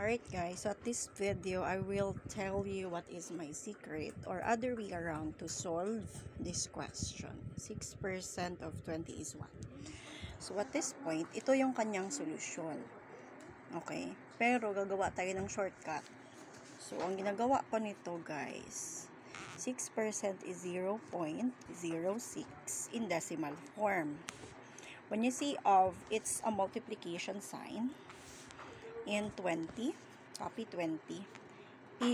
Alright guys, so at this video, I will tell you what is my secret or other way around to solve this question. 6% of 20 is what? So at this point, ito yung kanyang solusyon. Okay? Pero gagawa tayo ng shortcut. So ang ginagawa ko nito guys, 6% is 0.06 in decimal form. When you see it's a multiplication sign, and 20, copy 20,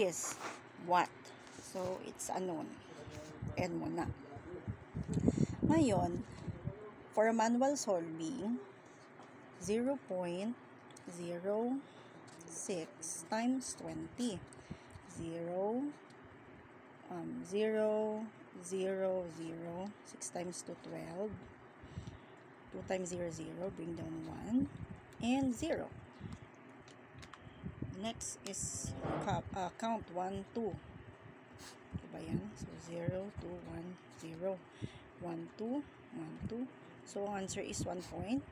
is what? So, it's unknown. End mo na. Ngayon, for manual solving, 0.06 times 20. 0, 0, 0, 0, 6 times 2, 12. 2 times 0, 0, bring down 1, and 0. Next is count 1, 2. Diba yan? So, 0, 2, 1, 0. 1, 2, 1, 2. So, ang answer is 1.20.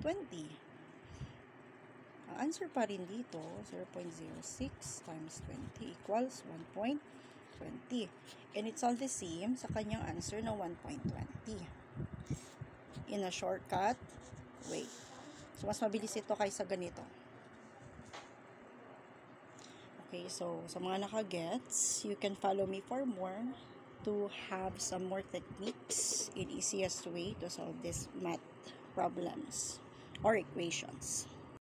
Ang answer pa rin dito, 0.06 times 20 equals 1.20. And it's all the same sa kanyang answer na 1.20. In a shortcut way. So, mas mabilis ito kaysa ganito. Okay, so sa mga nakagets, you can follow me for more to have some more techniques in easiest way to solve these math problems or equations.